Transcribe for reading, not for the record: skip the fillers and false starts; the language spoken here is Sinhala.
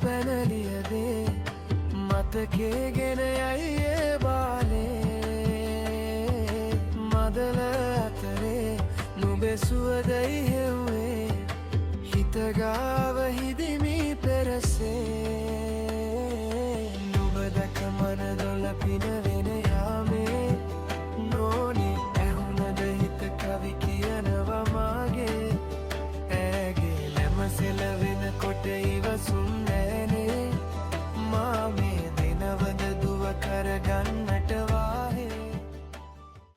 පැනලියදේ මතකේ ගෙන යයි ඒ බාලේ මදල අතරේ නුඹේ සුවදයි හෙව්වේ හිතගාව හිදිමි පෙරසේ නුඹ දැක මනදොල පිනවෙන